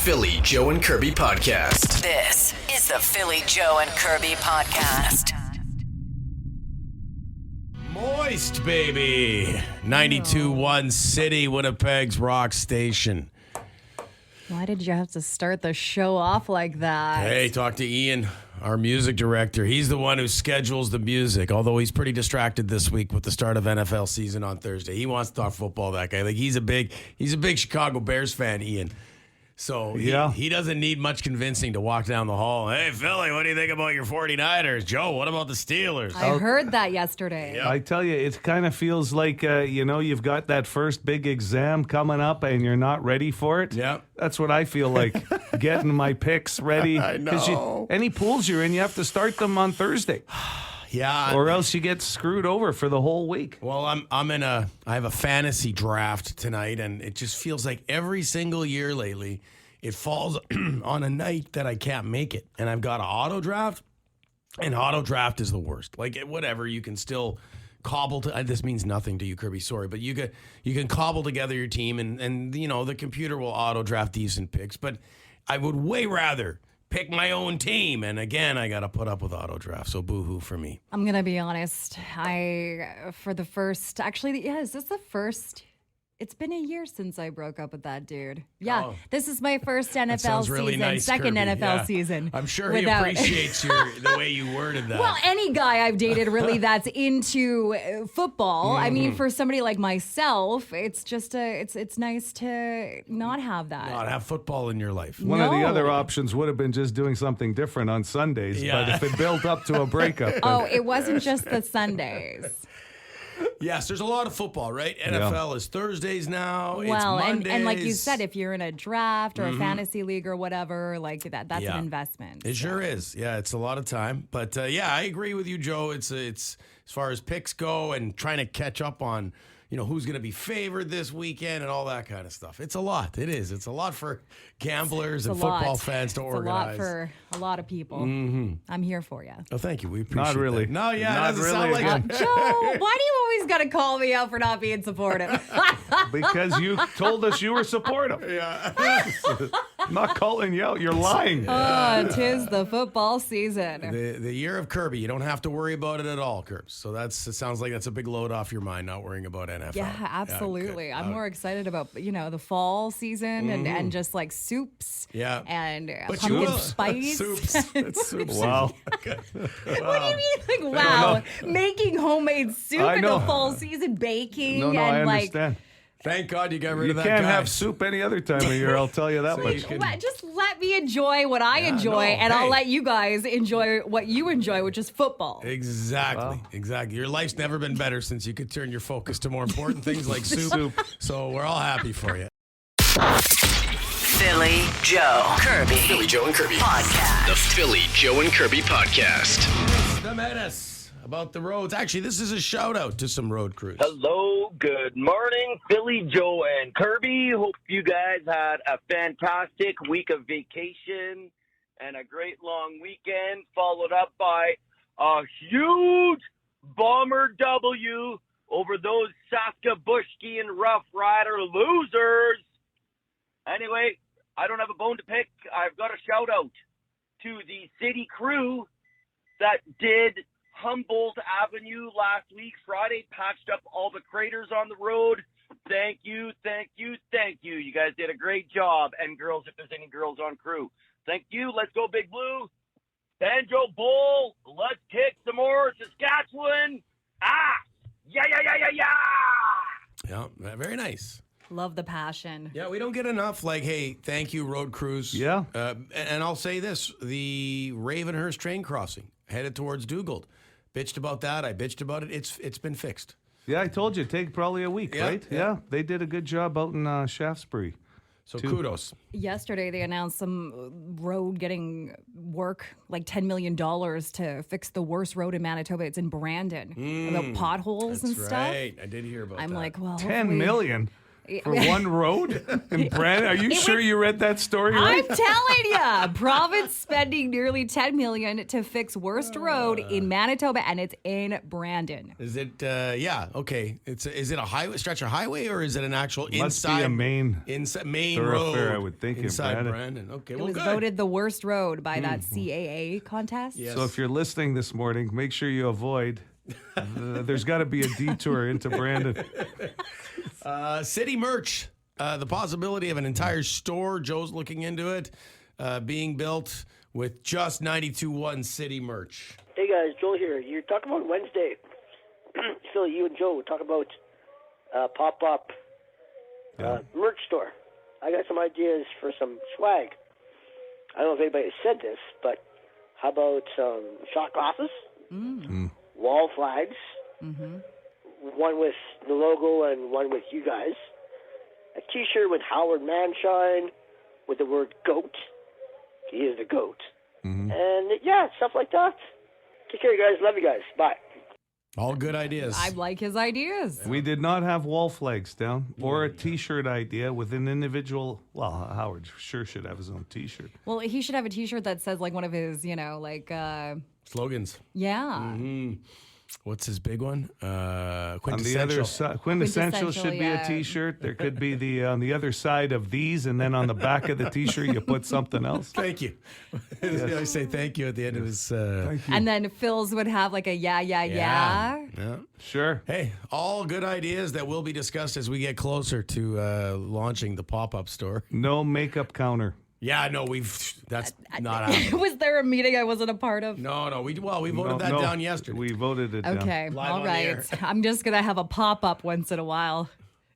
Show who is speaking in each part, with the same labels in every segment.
Speaker 1: Philly Joe and Kirby podcast.
Speaker 2: This is the Philly Joe and Kirby podcast.
Speaker 3: Moist, baby. 92.1 City, Winnipeg's rock station.
Speaker 4: Why did you have to start the show off like that?
Speaker 3: Hey, talk to Ian, our music director. He's the one who schedules the music, although he's pretty distracted this week with the start of NFL season on Thursday. He wants to talk football, that guy. Like he's a big Chicago Bears fan, Ian. So he doesn't need much convincing to walk down the hall. Hey, Philly, what do you think about your 49ers? Joe, what about the Steelers?
Speaker 4: I heard that yesterday.
Speaker 3: Yep.
Speaker 5: I tell you, it kind of feels like, you've got that first big exam coming up and you're not ready for it.
Speaker 3: Yep.
Speaker 5: That's what I feel like, getting my picks ready.
Speaker 3: I know.
Speaker 5: Any pools you're in, you have to start them on Thursday.
Speaker 3: Yeah.
Speaker 5: Or else you get screwed over for the whole week.
Speaker 3: Well, I have a fantasy draft tonight, and it just feels like every single year lately, it falls on a night that I can't make it. And I've got an auto draft, and auto draft is the worst. Like whatever, you can still cobble this means nothing to you, Kirby, sorry, but you can cobble together your team and the computer will auto draft decent picks, but I would way rather pick my own team. And again, I got to put up with auto draft. So boo-hoo for me.
Speaker 4: I'm going to be honest. Is this the first? It's been a year since I broke up with that dude. Yeah, This is my first NFL
Speaker 3: really
Speaker 4: season,
Speaker 3: nice,
Speaker 4: second
Speaker 3: Kirby.
Speaker 4: NFL season.
Speaker 3: I'm sure he appreciates the way you worded that.
Speaker 4: Well, any guy I've dated really that's into football. I mean, for somebody like myself, it's just it's nice to not have that.
Speaker 3: Not have football in your life.
Speaker 5: One of the other options would have been just doing something different on Sundays.
Speaker 3: Yeah.
Speaker 5: But if it built up to a breakup.
Speaker 4: Oh, it wasn't just the Sundays.
Speaker 3: Yes, there's a lot of football, right? NFL is Thursdays now.
Speaker 4: Well,
Speaker 3: it's Mondays.
Speaker 4: and like you said, if you're in a draft or a fantasy league or whatever, like that's an investment.
Speaker 3: It sure is. Yeah, it's a lot of time. But I agree with you, Joe. It's as far as picks go and trying to catch up on who's going to be favored this weekend and all that kind of stuff. It's a lot. It is. It's a lot for gamblers and football fans to organize.
Speaker 4: It's a lot for a lot of people. Mm-hmm. I'm here for you.
Speaker 3: Oh, thank you. We appreciate
Speaker 5: Not really.
Speaker 3: that. No, yeah,
Speaker 5: Not
Speaker 3: it doesn't
Speaker 5: really
Speaker 3: sound like
Speaker 5: again.
Speaker 4: Joe, why do you always got to call me out for not being supportive?
Speaker 5: Because you told us you were supportive.
Speaker 3: Yeah.
Speaker 5: I'm not calling you out. You're lying.
Speaker 4: Oh, 'tis the football season.
Speaker 3: The year of Kirby. You don't have to worry about it at all, Kirbs. So it sounds like that's a big load off your mind, not worrying about NFL.
Speaker 4: Yeah, absolutely.
Speaker 3: Yeah,
Speaker 4: I'm more excited about the fall season and just like soups.
Speaker 3: Yeah.
Speaker 4: And
Speaker 3: But
Speaker 4: pumpkin spice.
Speaker 3: Soups. It's soups.
Speaker 5: Wow.
Speaker 4: What do you mean? Like, wow, making homemade soup
Speaker 5: I
Speaker 4: in
Speaker 5: know.
Speaker 4: the fall season, baking
Speaker 5: No,
Speaker 4: and
Speaker 5: I
Speaker 4: like.
Speaker 5: understand.
Speaker 3: Thank God you got rid
Speaker 5: You
Speaker 3: of that
Speaker 5: can't
Speaker 3: guy.
Speaker 5: have soup any other time of year, I'll tell you that
Speaker 3: So
Speaker 5: much.
Speaker 3: you can-
Speaker 4: Just let me enjoy what I enjoy, and
Speaker 3: hey.
Speaker 4: I'll let you guys enjoy what you enjoy, which is football.
Speaker 3: Exactly. Exactly. Your life's never been better since you could turn your focus to more important things like soup. So we're all happy for you.
Speaker 2: Philly Joe Kirby.
Speaker 1: Philly Joe and Kirby
Speaker 2: Podcast.
Speaker 1: The Philly Joe and Kirby podcast.
Speaker 3: The menace about the roads. Actually, this is a shout out to some road crews.
Speaker 6: Hello, good morning, Philly Joe and Kirby. Hope you guys had a fantastic week of vacation and a great long weekend, followed up by a huge bomber W over those Saskabushki and Rough Rider losers. Anyway, I don't have a bone to pick. I've got a shout out to the city crew that did Humboldt Avenue last week, Friday, patched up all the craters on the road. Thank you, thank you, thank you. You guys did a great job. And girls, if there's any girls on crew, thank you. Let's go, Big Blue. Banjo Bowl. Let's kick some more Saskatchewan. Yeah.
Speaker 3: Yeah, very nice.
Speaker 4: Love the passion.
Speaker 3: Yeah, we don't get enough. Like, hey, thank you, road crews.
Speaker 5: Yeah.
Speaker 3: And I'll say this: the Ravenhurst train crossing headed towards Dugald. Bitched about that. I bitched about it. It's been fixed.
Speaker 5: Yeah, I told you, it'd take probably a week,
Speaker 3: Yeah,
Speaker 5: right?
Speaker 3: yeah.
Speaker 5: They did a good job out in Shaftesbury.
Speaker 3: So kudos.
Speaker 4: Yesterday, they announced some road getting work, like $10 million to fix the worst road in Manitoba. It's in Brandon. About potholes and
Speaker 3: That's
Speaker 4: stuff.
Speaker 3: right. I did hear about that.
Speaker 4: I'm like, well,
Speaker 5: 10
Speaker 4: hopefully-
Speaker 5: million. For one road? And Brandon, are you sure you read that story right?
Speaker 4: I'm telling ya, province spending nearly $10 million to fix worst road in Manitoba, and it's in Brandon.
Speaker 3: Is it? Yeah. Okay. Is it a highway stretch of highway or is it an actual
Speaker 5: Must
Speaker 3: inside?
Speaker 5: be a main
Speaker 3: road.
Speaker 5: I would think
Speaker 3: inside
Speaker 5: in
Speaker 3: Brandon. Okay.
Speaker 4: It
Speaker 3: Well,
Speaker 4: was
Speaker 3: good.
Speaker 4: voted the worst road by that CAA contest.
Speaker 3: Yes.
Speaker 5: So if you're listening this morning, make sure you avoid. There's got to be a detour into Brandon.
Speaker 3: City merch. The possibility of an entire store. Joe's looking into it. Being built with just 92.1 City merch.
Speaker 7: Hey guys, Joel here. You're talking about Wednesday. Phil, you and Joe talk about pop-up merch store. I got some ideas for some swag. I don't know if anybody has said this, but how about some shot glasses, wall flags, one with the logo and one with you guys, a T-shirt with Howard Manshine with the word GOAT. He is the GOAT. And yeah, stuff like that. Take care, you guys. Love you guys. Bye.
Speaker 3: All good ideas.
Speaker 4: I like his ideas.
Speaker 5: We did not have wall flags down or a T-shirt idea with an individual. Well, Howard sure should have his own T-shirt.
Speaker 4: Well, he should have a T-shirt that says like one of his,
Speaker 3: Slogans.
Speaker 4: yeah.
Speaker 3: What's his big one?
Speaker 5: On the
Speaker 3: Quintessential.
Speaker 5: other side, quintessential should be
Speaker 4: yeah.
Speaker 5: a T-shirt. There could be the on the other side of these, and then on the back of the T-shirt you put something else.
Speaker 3: Thank you. I say thank you at the end of his.
Speaker 5: Thank you.
Speaker 4: And then Phil's would have like a yeah.
Speaker 3: Yeah.
Speaker 5: Sure.
Speaker 3: Hey, all good ideas that will be discussed as we get closer to launching the pop-up store.
Speaker 5: No makeup counter.
Speaker 3: Yeah, no, that's not happening.
Speaker 4: Was there a meeting I wasn't a part of?
Speaker 3: No, we voted that down yesterday.
Speaker 5: We voted it down.
Speaker 4: Okay,
Speaker 3: Live
Speaker 4: all
Speaker 3: on the
Speaker 4: right.
Speaker 3: air.
Speaker 4: I'm just gonna have a pop-up once in a while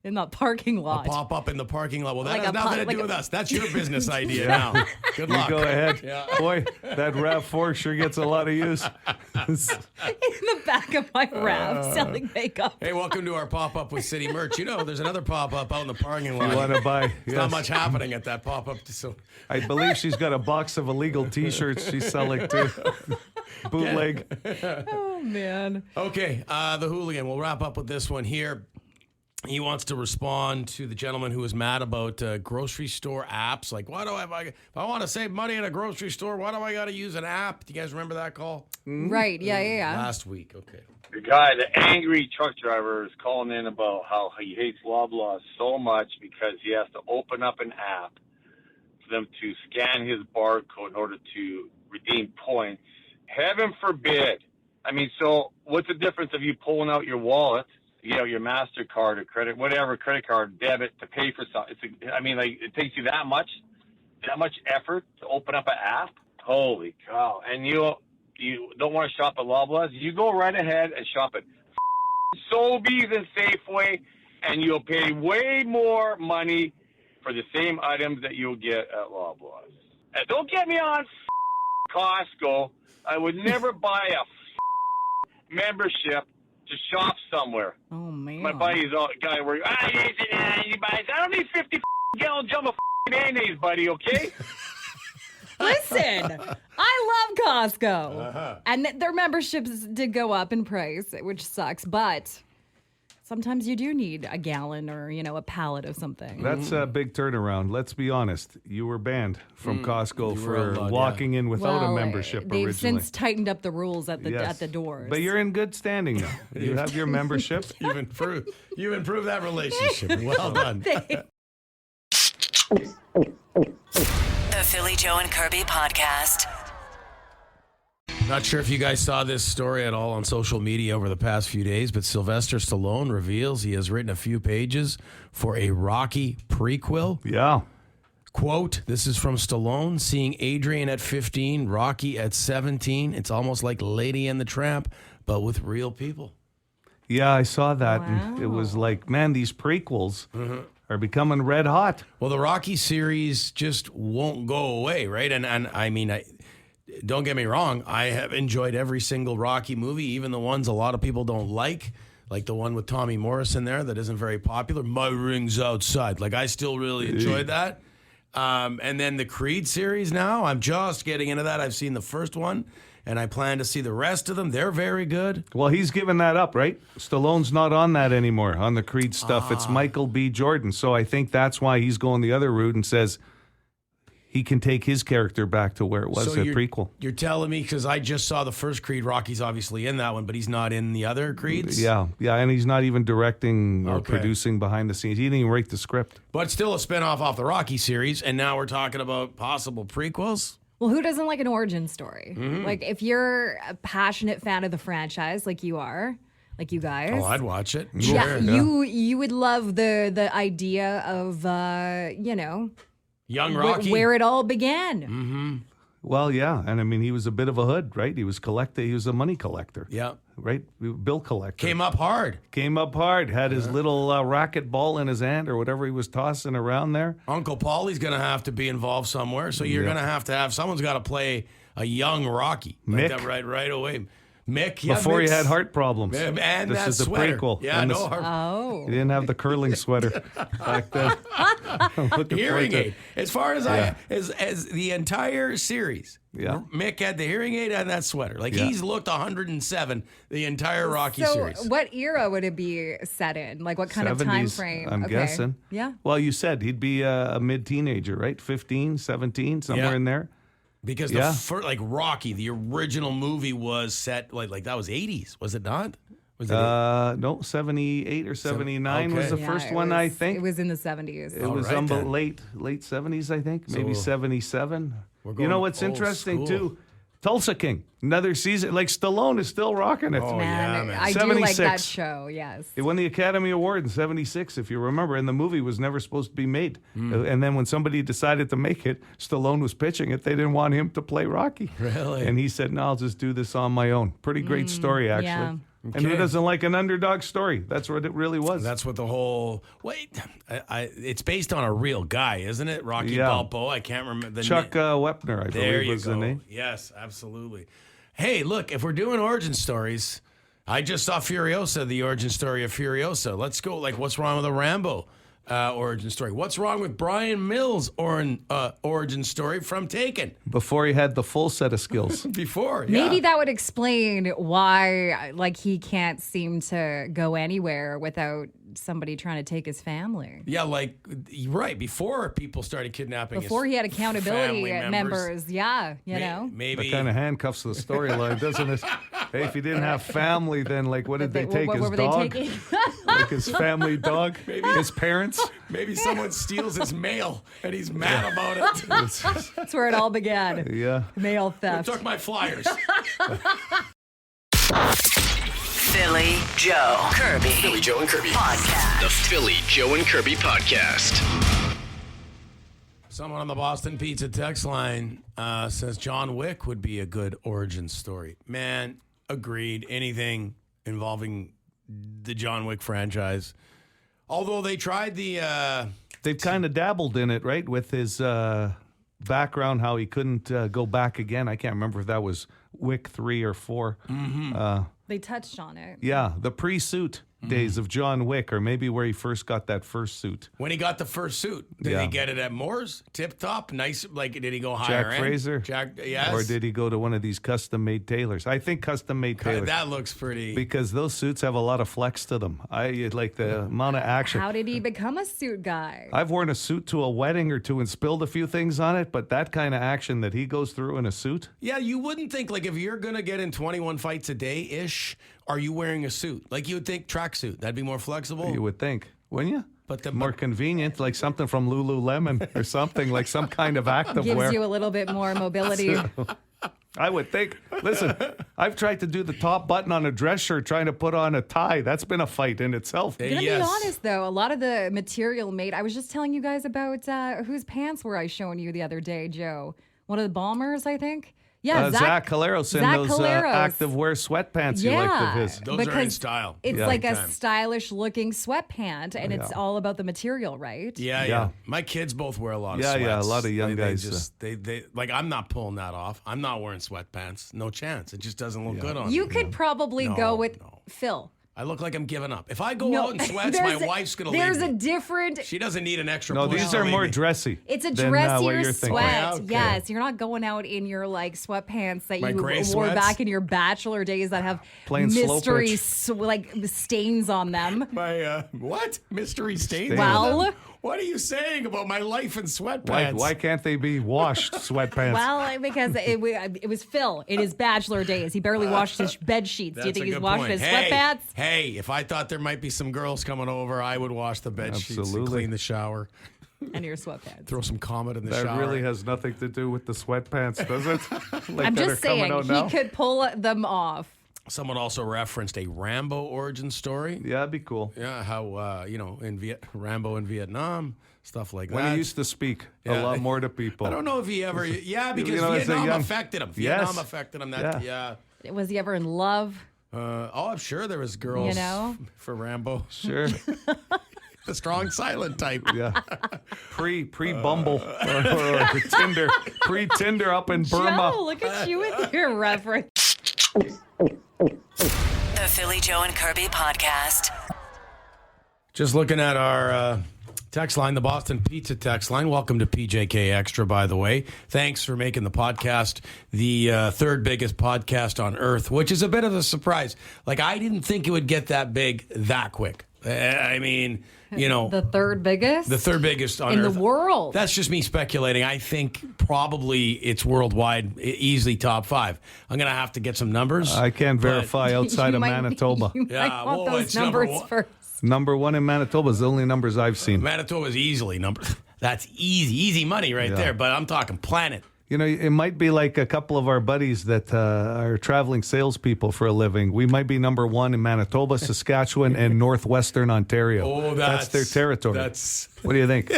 Speaker 4: in the parking lot.
Speaker 3: Pop up in the parking lot. Well, that
Speaker 4: Like
Speaker 3: has
Speaker 4: a
Speaker 3: nothing
Speaker 4: pop-
Speaker 3: to
Speaker 4: like
Speaker 3: do
Speaker 4: a-
Speaker 3: with us. That's your business idea now. Good
Speaker 5: You
Speaker 3: luck.
Speaker 5: go ahead.
Speaker 3: Yeah.
Speaker 5: Boy, that RAV4 sure gets a lot of use.
Speaker 4: in the back of my RAV selling makeup.
Speaker 3: Hey, welcome to our pop-up with City Merch. You know, there's another pop-up out in the parking lot.
Speaker 5: You want to buy?
Speaker 3: There's not much happening at that pop-up. So
Speaker 5: I believe she's got a box of illegal T-shirts she's selling too. Bootleg.
Speaker 4: Oh man.
Speaker 3: Okay, the hooligan. We'll wrap up with this one here. He wants to respond to the gentleman who was mad about grocery store apps. Like, if I want to save money at a grocery store, why do I got to use an app? Do you guys remember that call?
Speaker 4: Right. Yeah.
Speaker 3: Last week. Okay.
Speaker 8: The guy, the angry truck driver, is calling in about how he hates Loblaws so much because he has to open up an app for them to scan his barcode in order to redeem points. Heaven forbid. I mean, so what's the difference of you pulling out your wallet, your MasterCard or credit card, debit to pay for something? It takes you that much effort to open up an app? Holy cow. And you don't want to shop at Loblaws? You go right ahead and shop at Sobeys and Safeway, and you'll pay way more money for the same items that you'll get at Loblaws. And don't get me on Costco. I would never buy a membership to shop somewhere.
Speaker 4: Oh man.
Speaker 8: My buddy's guy where you buy. I don't need 50 gallon jump of mayonnaise, buddy. Okay.
Speaker 4: Listen, I love Costco, and their memberships did go up in price, which sucks. But sometimes you do need a gallon or a pallet of something.
Speaker 5: That's a big turnaround. Let's be honest. You were banned from Costco
Speaker 3: You were
Speaker 5: for
Speaker 3: outlawed,
Speaker 5: walking in without a membership
Speaker 4: They've
Speaker 5: originally.
Speaker 4: since tightened up the rules at the
Speaker 5: Yes.
Speaker 4: doors.
Speaker 5: But you're in good standing now. You have your membership.
Speaker 3: You've improved that relationship. Well done.
Speaker 2: The Philly Joe and Kirby podcast.
Speaker 3: Not sure if you guys saw this story at all on social media over the past few days, but Sylvester Stallone reveals he has written a few pages for a Rocky prequel.
Speaker 5: Yeah.
Speaker 3: Quote, this is from Stallone, seeing Adrian at 15, Rocky at 17. It's almost like Lady and the Tramp, but with real people.
Speaker 5: Yeah, I saw that. And it was like, man, these prequels are becoming red hot.
Speaker 3: Well, the Rocky series just won't go away, right? And I mean, don't get me wrong, I have enjoyed every single Rocky movie, even the ones a lot of people don't like the one with Tommy Morrison there that isn't very popular. My ring's outside. Like, I still really enjoyed that. And then the Creed series now, I'm just getting into that. I've seen the first one, and I plan to see the rest of them. They're very good.
Speaker 5: Well, he's given that up, right? Stallone's not on that anymore, on the Creed stuff. It's Michael B. Jordan. So I think that's why he's going the other route and says he can take his character back to where it was a prequel.
Speaker 3: You're telling me, because I just saw the first Creed, Rocky's obviously in that one, but he's not in the other Creeds?
Speaker 5: Yeah, and he's not even directing or producing behind the scenes. He didn't even write the script.
Speaker 3: But still a spinoff off the Rocky series, and now we're talking about possible prequels?
Speaker 4: Well, who doesn't like an origin story?
Speaker 3: Mm-hmm.
Speaker 4: Like, if you're a passionate fan of the franchise, like you are, like you guys.
Speaker 3: Oh, I'd watch it.
Speaker 4: Yeah, you would love the idea of,
Speaker 3: Young Rocky.
Speaker 4: where it all began.
Speaker 3: Mm-hmm.
Speaker 5: Well, yeah, and I mean, he was a bit of a hood, right? He was a money collector.
Speaker 3: Yeah.
Speaker 5: Right? Bill collector.
Speaker 3: Came up hard.
Speaker 5: Had his little racket ball in his hand or whatever he was tossing around there.
Speaker 3: Uncle Paulie's going to have to be involved somewhere, so you're going to have someone's got to play a young Rocky.
Speaker 5: Mick.
Speaker 3: Like that right away. Mick, yeah.
Speaker 5: Before
Speaker 3: Mick's,
Speaker 5: he had heart problems.
Speaker 3: And
Speaker 5: this
Speaker 3: that
Speaker 5: is the
Speaker 3: sweater.
Speaker 5: prequel.
Speaker 3: Yeah,
Speaker 5: And
Speaker 3: no
Speaker 5: this-
Speaker 3: heart.
Speaker 4: Oh.
Speaker 5: He didn't have the curling sweater back then.
Speaker 3: Hearing aid. As far as as the entire series,
Speaker 5: Yeah.
Speaker 3: Mick had the hearing aid and that sweater. Like,
Speaker 5: Yeah.
Speaker 3: he's looked 107 the entire Rocky
Speaker 4: So,
Speaker 3: series.
Speaker 4: what era would it be set in? Like, what kind of time
Speaker 5: 70s,
Speaker 4: frame?
Speaker 5: I'm guessing.
Speaker 4: Yeah.
Speaker 5: Well, you said he'd be a mid-teenager, right? 15, 17, somewhere
Speaker 3: Yeah.
Speaker 5: in there.
Speaker 3: Because
Speaker 5: Yeah.
Speaker 3: the first, like Rocky, the original movie was set like that was 80s, was it not? Was it?
Speaker 5: No, 78 or 79 was
Speaker 3: okay.
Speaker 5: the first one, I think.
Speaker 4: It was in the 70s.
Speaker 5: It was
Speaker 3: right, then.
Speaker 5: late 70s, I think, maybe
Speaker 3: So
Speaker 5: 77.
Speaker 3: we're
Speaker 5: You
Speaker 3: going
Speaker 5: know what's
Speaker 3: old
Speaker 5: interesting,
Speaker 3: school.
Speaker 5: too? Tulsa King, another season. Like, Stallone is still rocking it.
Speaker 3: Oh,
Speaker 4: Man,
Speaker 3: yeah, man.
Speaker 4: I do like that
Speaker 5: 76.
Speaker 4: show, yes.
Speaker 5: It won the Academy Award in 76, if you remember, and the movie was never supposed to be made. And then when somebody decided to make it, Stallone was pitching it. They didn't want him to play Rocky.
Speaker 3: Really?
Speaker 5: And he said, no, I'll just do this on my own. Pretty great story, actually.
Speaker 4: yeah.
Speaker 5: And who
Speaker 3: Okay.
Speaker 5: doesn't like an underdog story? That's what it really was.
Speaker 3: That's what the whole it's based on a real guy, isn't it? Rocky
Speaker 5: Yeah.
Speaker 3: Balboa. I can't remember the
Speaker 5: Chuck Wepner, I
Speaker 3: There
Speaker 5: believe
Speaker 3: you
Speaker 5: was
Speaker 3: go.
Speaker 5: the name.
Speaker 3: Yes, absolutely. Hey, look, if we're doing origin stories, I just saw Furiosa, the origin story of Furiosa. Let's go. Like, what's wrong with a Rambo origin story? What's wrong with Brian Mills' origin story from Taken?
Speaker 5: Before he had the full set of skills.
Speaker 3: Before, yeah.
Speaker 4: Maybe that would explain why, like, he can't seem to go anywhere without somebody trying to take his family.
Speaker 3: Yeah, like, right, before people started kidnapping
Speaker 4: Before
Speaker 3: his
Speaker 4: he had accountability
Speaker 3: family
Speaker 4: members, yeah, you know.
Speaker 5: That
Speaker 3: Maybe.
Speaker 5: kind of handcuffs the storyline, doesn't it? Hey, if he didn't have family, then, like, what did they take?
Speaker 4: What
Speaker 5: His
Speaker 4: were
Speaker 5: dog?
Speaker 4: they taking?
Speaker 5: Like his family dog? His parents?
Speaker 3: Maybe someone steals his mail and he's mad about it.
Speaker 4: That's where it all began.
Speaker 5: Yeah.
Speaker 4: Mail
Speaker 3: Who
Speaker 4: theft.
Speaker 3: took my flyers?
Speaker 2: Philly Joe Kirby.
Speaker 1: Philly Joe and Kirby.
Speaker 2: Podcast.
Speaker 1: The Philly Joe and Kirby Podcast.
Speaker 3: Someone on the Boston Pizza text line says John Wick would be a good origin story. Man, agreed. Anything involving the John Wick franchise. Although they tried the...
Speaker 5: They've kind of dabbled in it, right? With his background, how he couldn't go back again. I can't remember if that was Wick 3 or 4.
Speaker 4: They touched on it.
Speaker 5: Yeah, the pre-suit days of John Wick, or maybe where he first got that first suit.
Speaker 3: When he got the first suit, did
Speaker 5: Yeah.
Speaker 3: he get it at Moore's? Tip top? Nice? Like, did he go higher
Speaker 5: Jack
Speaker 3: end?
Speaker 5: Fraser?
Speaker 3: Yes.
Speaker 5: Or did he go to one of these custom-made tailors? I think custom-made tailors.
Speaker 3: That looks pretty...
Speaker 5: Because those suits have a lot of flex to them. I like the amount of action.
Speaker 4: How did he become a suit guy?
Speaker 5: I've worn a suit to a wedding or two and spilled a few things on it, but that kind of action that he goes through in a suit,
Speaker 3: Yeah, you wouldn't think, like, if you're going to get in 21 fights a day-ish, are you wearing a suit? Like, you would think tracksuit. That'd be more flexible.
Speaker 5: you would think, wouldn't you?
Speaker 3: But the-
Speaker 5: more convenient, like something from Lululemon or something, like some kind of active
Speaker 4: Gives
Speaker 5: wear.
Speaker 4: you a little bit more mobility.
Speaker 5: I would think. Listen, I've tried to do the top button on a dress shirt, trying to put on a tie. That's been a fight in itself.
Speaker 4: I'm gonna
Speaker 3: Yes.
Speaker 4: be honest though, a lot of the material made. I was just telling you guys about whose pants were I showing you the other day, Joe? One of the Bombers, I think. Yeah,
Speaker 5: Zach Caleros in
Speaker 4: Zach
Speaker 5: those
Speaker 4: Caleros.
Speaker 5: active wear sweatpants you liked of his.
Speaker 3: Those are in
Speaker 4: because
Speaker 3: style.
Speaker 4: It's
Speaker 5: Yeah.
Speaker 4: like
Speaker 3: Big
Speaker 4: a
Speaker 3: time.
Speaker 4: stylish looking sweatpant, and it's all about the material, right?
Speaker 3: Yeah.
Speaker 5: Yeah.
Speaker 3: My kids both wear a lot of
Speaker 5: Yeah,
Speaker 3: sweats.
Speaker 5: yeah, a lot of young guys,
Speaker 3: They like, I'm not pulling that off. I'm not wearing sweatpants. No chance. It just doesn't look good on
Speaker 4: You
Speaker 3: me.
Speaker 4: could probably
Speaker 3: No,
Speaker 4: go with
Speaker 3: no.
Speaker 4: Phil.
Speaker 3: I look like I'm giving up. If I go out in sweats, my wife's going to leave
Speaker 4: There's
Speaker 3: me.
Speaker 4: a different...
Speaker 3: She doesn't need an extra
Speaker 5: No,
Speaker 3: push
Speaker 5: these
Speaker 3: to
Speaker 5: are
Speaker 3: leave
Speaker 5: more
Speaker 3: me.
Speaker 5: dressy.
Speaker 4: It's a
Speaker 5: than,
Speaker 4: dressier
Speaker 5: what you're thinking.
Speaker 4: sweat.
Speaker 3: Oh, yeah, okay.
Speaker 4: Yes, you're not going out in your like sweatpants that
Speaker 3: My
Speaker 4: you
Speaker 3: gray
Speaker 4: wore
Speaker 3: sweats?
Speaker 4: back in your bachelor days that have
Speaker 5: Plain slow
Speaker 4: mystery
Speaker 5: pitch.
Speaker 4: like stains on them.
Speaker 3: My, what? Mystery stain?
Speaker 4: Well-
Speaker 3: What are you saying about my life in sweatpants?
Speaker 5: Why can't they be washed sweatpants?
Speaker 4: Well, because it was Phil in his bachelor days. He barely washed his bed sheets. Do you
Speaker 3: That's
Speaker 4: think
Speaker 3: a
Speaker 4: he's
Speaker 3: good
Speaker 4: washing
Speaker 3: point.
Speaker 4: his
Speaker 3: Hey,
Speaker 4: sweatpants?
Speaker 3: Hey, if I thought there might be some girls coming over, I would wash the bed sheets and
Speaker 5: Absolutely.
Speaker 3: clean the shower.
Speaker 4: And your sweatpants.
Speaker 3: Throw some Comet in the
Speaker 5: that
Speaker 3: shower.
Speaker 5: really has nothing to do with the sweatpants, does it? Like
Speaker 4: I'm
Speaker 5: that
Speaker 4: just
Speaker 5: are coming
Speaker 4: saying
Speaker 5: out
Speaker 4: he
Speaker 5: now?
Speaker 4: could pull them off.
Speaker 3: Someone also referenced a Rambo origin story.
Speaker 5: Yeah, that'd be cool.
Speaker 3: Yeah, how Rambo in Vietnam, stuff like
Speaker 5: When
Speaker 3: that.
Speaker 5: he used to speak
Speaker 3: Yeah.
Speaker 5: a lot more to people.
Speaker 3: I don't know if he ever. Yeah, because
Speaker 5: You know, as a
Speaker 3: Vietnam
Speaker 5: young-
Speaker 3: affected him.
Speaker 5: Yes.
Speaker 3: Vietnam affected him. That yeah.
Speaker 4: Was he ever in love?
Speaker 3: I'm sure there was girls.
Speaker 4: You know?
Speaker 3: For Rambo,
Speaker 5: Sure.
Speaker 3: the strong silent type.
Speaker 5: Yeah. Pre Bumble or Tinder. Pre Tinder up in Burma.
Speaker 4: Joe, look at you with your reference.
Speaker 2: The Philly Joe and Kirby podcast.
Speaker 3: Just looking at our text line, the Boston Pizza text line. Welcome to PJK Extra, by the way. Thanks for making the podcast the third biggest podcast on earth, which is a bit of a surprise. Like, I didn't think it would get that big that quick. I mean, you know,
Speaker 4: The third biggest?
Speaker 3: the third biggest on
Speaker 4: in
Speaker 3: earth.
Speaker 4: the world.
Speaker 3: That's just me speculating. I think probably it's worldwide, easily top 5. I'm going to have to get some numbers.
Speaker 5: I can't
Speaker 3: but-
Speaker 5: verify outside
Speaker 4: You
Speaker 5: of
Speaker 4: might-
Speaker 5: Manitoba.
Speaker 4: You
Speaker 3: Yeah,
Speaker 4: might want
Speaker 3: well,
Speaker 4: those
Speaker 3: it's number
Speaker 4: numbers
Speaker 3: one.
Speaker 4: first.
Speaker 5: Number 1 in Manitoba is the only numbers I've seen.
Speaker 3: Manitoba is easily number. That's easy money right
Speaker 5: Yeah.
Speaker 3: there. But I'm talking planet.
Speaker 5: You know, it might be like a couple of our buddies that are traveling salespeople for a living. We might be number 1 in Manitoba, Saskatchewan, and northwestern Ontario.
Speaker 3: Oh,
Speaker 5: that's their territory. What do you think?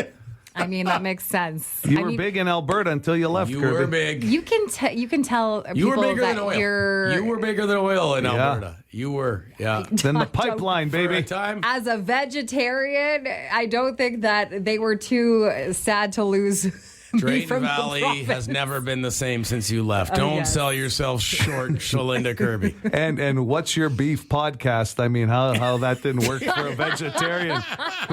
Speaker 4: I mean, that makes sense.
Speaker 5: You
Speaker 4: I
Speaker 5: were
Speaker 4: mean,
Speaker 5: big in Alberta until you left,
Speaker 3: You
Speaker 5: Kirby.
Speaker 3: were big.
Speaker 4: You can tell
Speaker 3: You were
Speaker 4: people
Speaker 3: bigger
Speaker 4: that
Speaker 3: than oil.
Speaker 4: you're
Speaker 3: You were bigger than oil in
Speaker 5: Yeah.
Speaker 3: Alberta. You were, yeah.
Speaker 5: Then the pipeline,
Speaker 3: For a
Speaker 5: baby.
Speaker 3: time.
Speaker 4: as a vegetarian. I don't think that they were too sad to lose. me
Speaker 3: Drayton
Speaker 4: from the
Speaker 3: Valley
Speaker 4: province.
Speaker 3: has never been the same since you left. Don't
Speaker 4: yes.
Speaker 3: sell yourself short, Shalinda Kirby.
Speaker 5: And What's Your Beef podcast? I mean, how that didn't work for a vegetarian.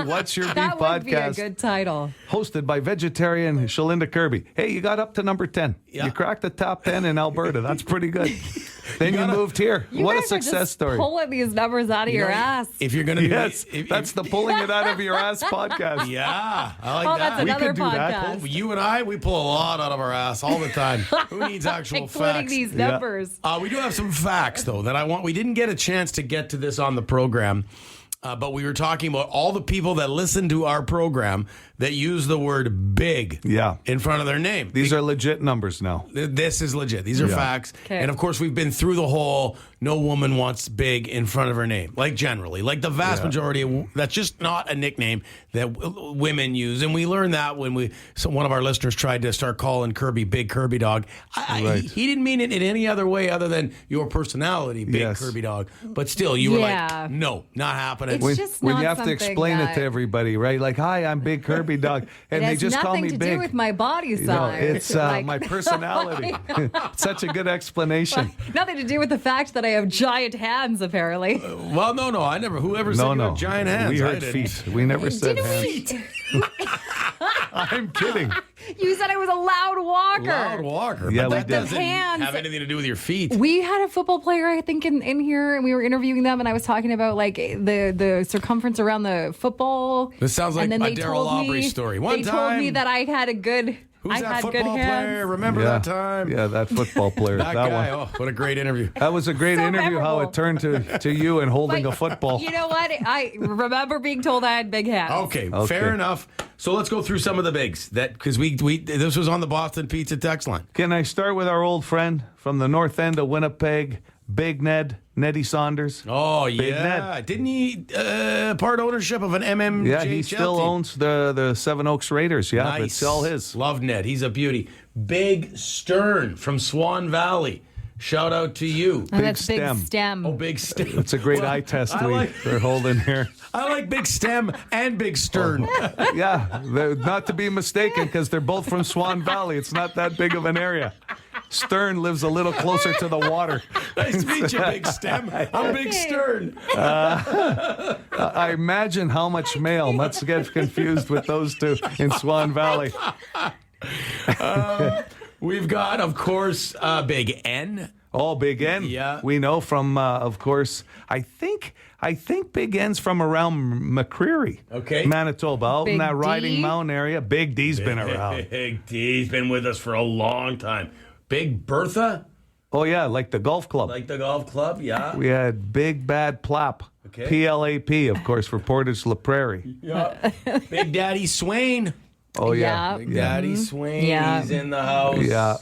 Speaker 5: What's Your Beef
Speaker 4: That would be a
Speaker 5: podcast?
Speaker 4: good title.
Speaker 5: Hosted by vegetarian Shalinda Kirby. Hey, you got up to number 10.
Speaker 3: Yeah.
Speaker 5: You cracked the top 10 in Alberta. That's pretty good. Then you moved here.
Speaker 4: You
Speaker 5: What a
Speaker 4: guys are
Speaker 5: success
Speaker 4: just
Speaker 5: story.
Speaker 4: Pulling these numbers out of your ass.
Speaker 3: If you're going to
Speaker 5: Yes, that's the pulling it out of your ass podcast.
Speaker 3: Yeah, I like
Speaker 4: Oh,
Speaker 3: that.
Speaker 4: that's another
Speaker 5: could do that.
Speaker 4: podcast.
Speaker 3: You and I, we pull a lot out of our ass all the time. Who needs actual
Speaker 4: Including
Speaker 3: facts?
Speaker 4: these
Speaker 5: Yeah.
Speaker 4: numbers.
Speaker 3: We do have some facts, though, that I want. We didn't get a chance to get to this on the program, but we were talking about all the people that listen to our program that use the word big
Speaker 5: Yeah.
Speaker 3: in front of their name.
Speaker 5: These are legit numbers now.
Speaker 3: This is legit. These are facts.
Speaker 4: Okay.
Speaker 3: And of course, we've been through the whole no woman wants big in front of her name. Like generally, like the vast majority of that's just not a nickname that women use. And we learned that when one of our listeners tried to start calling Kirby Big Kirby Dog.
Speaker 5: Right.
Speaker 3: He didn't mean it in any other way other than your personality, Big
Speaker 5: Yes.
Speaker 3: Kirby Dog. But still, you were
Speaker 4: Yeah.
Speaker 3: like, no, not happening.
Speaker 4: It's
Speaker 5: When,
Speaker 4: just
Speaker 5: when
Speaker 4: not
Speaker 5: you have to
Speaker 4: something
Speaker 5: explain it
Speaker 4: that-
Speaker 5: to everybody, right? Like, hi, I'm Big Kirby Dog. And
Speaker 4: It
Speaker 5: they
Speaker 4: has
Speaker 5: just call
Speaker 4: nothing
Speaker 5: me
Speaker 4: to
Speaker 5: Big.
Speaker 4: do with my body size.
Speaker 5: No, it's
Speaker 4: Like-
Speaker 5: my personality. Such a good explanation.
Speaker 4: Nothing to do with the fact that I have giant hands, apparently.
Speaker 3: well, no, I never. Whoever said you have giant hands?
Speaker 5: We
Speaker 3: I
Speaker 5: heard
Speaker 3: didn't.
Speaker 5: feet. We never said
Speaker 4: Didn't
Speaker 5: hands.
Speaker 4: we?
Speaker 5: I'm kidding.
Speaker 4: You said I was a loud walker.
Speaker 3: Loud walker.
Speaker 5: Yeah,
Speaker 3: but
Speaker 5: we
Speaker 3: that
Speaker 5: did.
Speaker 3: doesn't
Speaker 4: Hands.
Speaker 3: have anything to do with your feet.
Speaker 4: We had a football player, I think, in here, and we were interviewing them, and I was talking about like the circumference around the football.
Speaker 3: This sounds like
Speaker 4: and then
Speaker 3: a
Speaker 4: they
Speaker 3: Darryl
Speaker 4: told
Speaker 3: Aubrey
Speaker 4: me,
Speaker 3: story. One
Speaker 4: they told me
Speaker 3: time-
Speaker 4: that I had a good.
Speaker 3: Who's
Speaker 4: I
Speaker 3: that
Speaker 4: had
Speaker 3: football
Speaker 4: good hands.
Speaker 3: player? Remember
Speaker 5: Yeah.
Speaker 3: that time?
Speaker 5: Yeah, that football player.
Speaker 3: That
Speaker 5: that
Speaker 3: guy.
Speaker 5: one.
Speaker 3: Oh, what a great interview.
Speaker 5: That was a great
Speaker 4: So
Speaker 5: interview, how
Speaker 4: memorable.
Speaker 5: it turned to you and holding
Speaker 4: But
Speaker 5: a football.
Speaker 4: You know what? I remember being told I had big hands.
Speaker 3: Okay, fair enough. So let's go through some of the bigs that because we this was on the Boston Pizza text line.
Speaker 5: Can I start with our old friend from the north end of Winnipeg, Big Ned, Neddy Saunders?
Speaker 3: Oh
Speaker 5: Big
Speaker 3: yeah,
Speaker 5: Ned.
Speaker 3: didn't he part ownership of an MMJHL
Speaker 5: Yeah, he still
Speaker 3: team?
Speaker 5: owns the Seven Oaks Raiders. Yeah, but it's all his.
Speaker 3: Love Ned. He's a beauty. Big Stern from Swan Valley. Shout out to you.
Speaker 4: Oh, that's
Speaker 5: Stem.
Speaker 4: big stem.
Speaker 3: Oh, Big Stem.
Speaker 5: It's a great eye test we're holding here.
Speaker 3: I like Big Stem and Big Stern.
Speaker 5: Yeah, not to be mistaken because they're both from Swan Valley. It's not that big of an area. Stern lives a little closer to the water.
Speaker 3: Nice to meet you, Big Stem. I'm Big Stern.
Speaker 5: I imagine how much mail must get confused with those two in Swan Valley.
Speaker 3: We've got, of course, Big N.
Speaker 5: Oh, Big N.
Speaker 3: Yeah.
Speaker 5: We know from, of course, I think Big N's from around McCreary.
Speaker 3: Okay.
Speaker 5: Manitoba, out in
Speaker 4: Big
Speaker 5: that Riding
Speaker 4: D?
Speaker 5: Mountain area. Big D's been around.
Speaker 3: Big D's been with us for a long time. Big Bertha,
Speaker 5: Oh, yeah, like the golf club.
Speaker 3: like the golf club, yeah.
Speaker 5: We had Big Bad Plap.
Speaker 3: Okay.
Speaker 5: PLAP, of course, for Portage La Prairie.
Speaker 3: Yeah. Big Daddy Swain.
Speaker 5: Oh, yeah.
Speaker 3: Big Daddy Swain,
Speaker 4: Yeah.
Speaker 3: he's in the house.
Speaker 5: Yeah.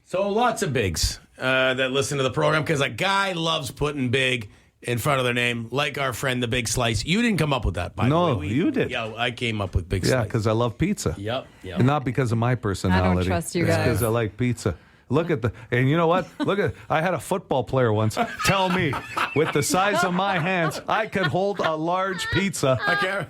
Speaker 3: So lots of bigs that listen to the program because a guy loves putting big in front of their name, like our friend the Big Slice. You didn't come up with that, by
Speaker 5: No,
Speaker 3: the way.
Speaker 5: you did.
Speaker 3: Yeah, I came up with Big
Speaker 5: Yeah,
Speaker 3: Slice.
Speaker 5: because I love pizza.
Speaker 3: Yep.
Speaker 5: And not because of my personality.
Speaker 4: trust you
Speaker 5: It's
Speaker 4: guys.
Speaker 5: because I like pizza. Look at and you know what? I had a football player once tell me, with the size of my hands, I could hold a large pizza.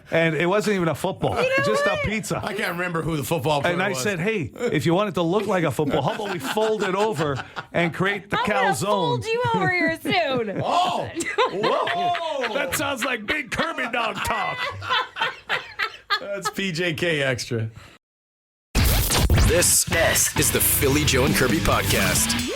Speaker 5: And it wasn't even a football, just a pizza.
Speaker 3: I can't remember who the football player
Speaker 5: And I
Speaker 3: was.
Speaker 5: said, hey, if you want it to look like a football, how about we fold it over and create the
Speaker 4: I'm gonna
Speaker 5: calzone?
Speaker 4: fold you over here soon.
Speaker 3: Oh! Whoa!
Speaker 5: That sounds like big Kirby dog talk.
Speaker 3: That's PJK Extra.
Speaker 1: This is the Philly Joe and Kirby podcast.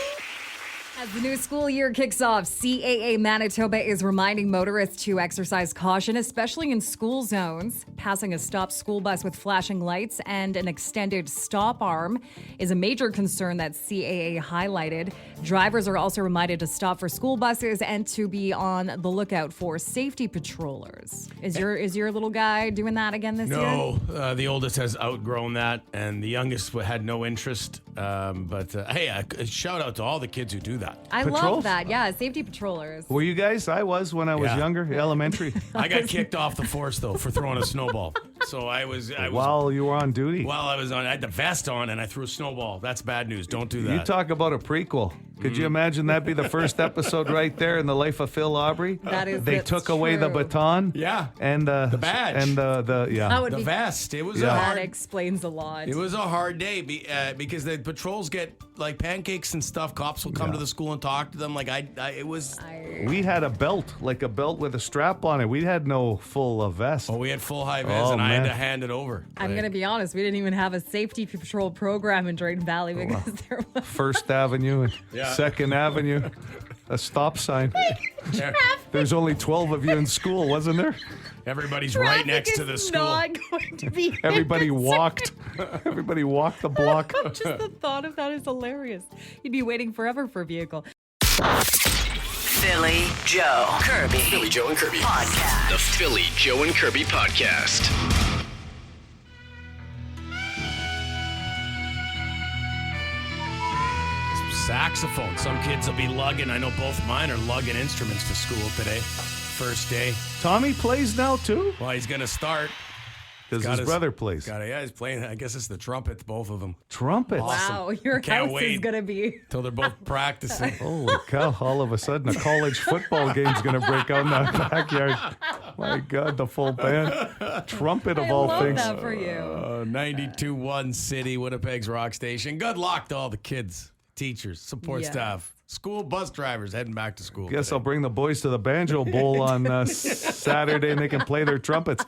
Speaker 4: As the new school year kicks off, CAA Manitoba is reminding motorists to exercise caution, especially in school zones. Passing a stopped school bus with flashing lights and an extended stop arm is a major concern that CAA highlighted. Drivers are also reminded to stop for school buses and to be on the lookout for safety patrollers. Is your little guy doing that again this year?
Speaker 3: No, the oldest has outgrown that, and the youngest had no interest. Hey, a shout out to all the kids who do that.
Speaker 4: I love
Speaker 5: Patrols?
Speaker 4: that. Yeah, safety patrollers.
Speaker 5: Were you guys? I was when I was
Speaker 3: Yeah.
Speaker 5: younger, elementary.
Speaker 3: I got kicked off the force though for throwing a snowball. So I was
Speaker 5: While you were on duty.
Speaker 3: while I was on. I had the vest on and I threw a snowball. That's bad news. Don't do that.
Speaker 5: You talk about a prequel. Could you imagine that be the first episode right there in the life of Phil Aubrey?
Speaker 4: That's
Speaker 5: took away the
Speaker 4: true.
Speaker 5: baton.
Speaker 3: Yeah.
Speaker 5: And the
Speaker 3: badge.
Speaker 5: And the yeah.
Speaker 4: That would
Speaker 3: The
Speaker 4: be
Speaker 3: vest. It was
Speaker 5: Yeah.
Speaker 3: a
Speaker 4: That
Speaker 3: hard.
Speaker 4: explains a lot.
Speaker 3: It was a hard day because the patrols get like pancakes and stuff. Cops will come to the school and talk to them. Like it was.
Speaker 5: We had a belt, like a belt with a strap on it. We had no full vest.
Speaker 3: Oh, we had full high vis,
Speaker 5: Oh,
Speaker 3: and I had
Speaker 5: man.
Speaker 3: to hand it over.
Speaker 4: I'm going to be honest, we didn't even have a safety patrol program in Drayton Valley because there was
Speaker 5: First Avenue and
Speaker 3: Yeah.
Speaker 5: Second Avenue, a stop sign. There's only 12 of you in school, wasn't there?
Speaker 3: Everybody's right next to the school.
Speaker 4: not going to be
Speaker 5: Everybody
Speaker 4: innocent.
Speaker 5: walked. Everybody walked the block.
Speaker 4: Just the thought of that is hilarious. You'd be waiting forever for a vehicle.
Speaker 2: Philly Joe Kirby.
Speaker 1: Philly Joe and Kirby.
Speaker 2: Podcast.
Speaker 1: The Philly Joe and Kirby podcast.
Speaker 3: Saxophone. Some kids will be lugging. I know both mine are lugging instruments to school today. First day.
Speaker 5: Tommy plays now too?
Speaker 3: Well, he's going to start.
Speaker 5: Because
Speaker 3: Got
Speaker 5: his brother plays.
Speaker 3: He's playing. I guess it's the trumpet, both of them.
Speaker 5: Trumpets.
Speaker 4: Wow, your
Speaker 3: Can't
Speaker 4: house is
Speaker 3: wait.
Speaker 4: going to be.
Speaker 3: Till they're both practicing.
Speaker 5: Holy cow, all of a sudden a college football game's going to break out in that backyard. My God, the full band. Trumpet of
Speaker 4: I
Speaker 5: all
Speaker 4: love
Speaker 5: things.
Speaker 4: that for you.
Speaker 3: 92.1 City, Winnipeg's rock station. Good luck to all the kids, teachers, support
Speaker 4: Yeah.
Speaker 3: staff, school bus drivers heading back to school.
Speaker 5: Guess
Speaker 3: today.
Speaker 5: I'll bring the boys to the Banjo Bowl on Saturday and they can play their trumpets.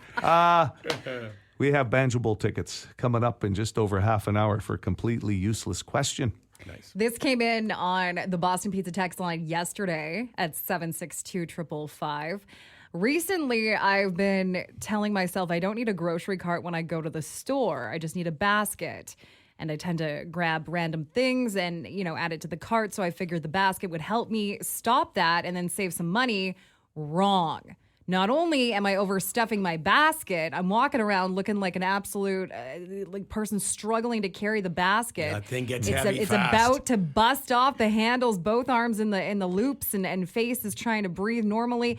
Speaker 5: We have Banjo Bowl tickets coming up in just over half an hour for a completely useless question.
Speaker 4: This came in on the Boston Pizza text line yesterday at 762-555. Recently, I've been telling myself I don't need a grocery cart when I go to the store. I just need a basket. And I tend to grab random things and, add it to the cart. So I figured the basket would help me stop that and then save some money. Wrong. Not only am I overstuffing my basket, I'm walking around looking like an absolute person struggling to carry the basket.
Speaker 3: That thing gets
Speaker 4: it's
Speaker 3: heavy
Speaker 4: it's
Speaker 3: fast.
Speaker 4: about to bust off the handles, both arms in the loops, and face is trying to breathe normally.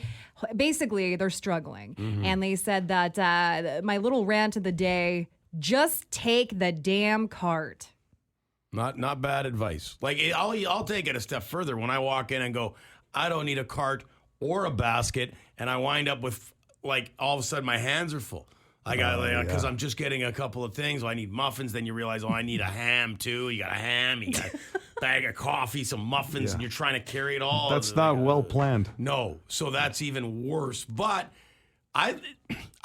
Speaker 4: Basically, they're struggling.
Speaker 3: Mm-hmm.
Speaker 4: And they said that my little rant of the day, just take the damn cart.
Speaker 3: Not bad advice. Like I'll take it a step further when I walk in and go, I don't need a cart or a basket, and I wind up with all of a sudden my hands are full. I got because I'm just getting a couple of things. I need muffins. Then you realize, I need a ham too. You got a ham. You got bag of coffee, some muffins, and you're trying to carry it all.
Speaker 5: That's not well planned.
Speaker 3: No, so that's even worse. But I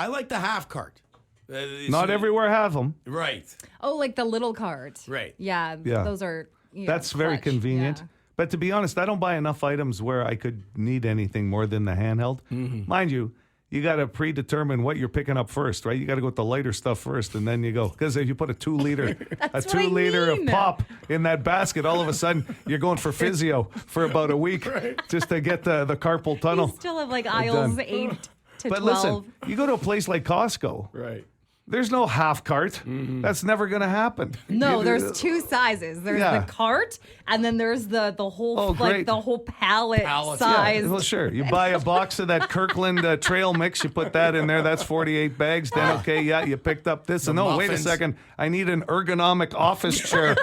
Speaker 3: like the half cart.
Speaker 5: Not everywhere have them.
Speaker 3: Right.
Speaker 4: Oh, like the little cart.
Speaker 3: Right.
Speaker 4: Yeah.
Speaker 5: Yeah.
Speaker 4: Those are.
Speaker 5: That's very
Speaker 4: clutch.
Speaker 5: convenient.
Speaker 4: Yeah.
Speaker 5: But to be honest, I don't buy enough items where I could need anything more than the handheld. Mind you, you got to predetermine what you're picking up first, right? You got to go with the lighter stuff first, and then you go. Because if you put a 2 liter,
Speaker 4: That's what I
Speaker 5: of
Speaker 4: mean.
Speaker 5: pop in that basket, all of a sudden you're going for physio for about a week just to get the carpal tunnel.
Speaker 4: You still have like aisles 8 to
Speaker 5: But
Speaker 4: 12.
Speaker 5: listen, you go to a place like Costco.
Speaker 3: Right.
Speaker 5: There's no half cart. That's never going to happen.
Speaker 4: No, there's 2 sizes. There's
Speaker 5: Yeah.
Speaker 4: the cart, and then there's the whole
Speaker 5: Oh, great.
Speaker 4: the whole pallet
Speaker 3: Pallets,
Speaker 4: size.
Speaker 5: Well, sure. You buy a box of that Kirkland trail mix. You put that in there. That's 48 bags. Then, okay, yeah, you picked up this. And wait a
Speaker 3: muffins.
Speaker 5: second. I need an ergonomic office chair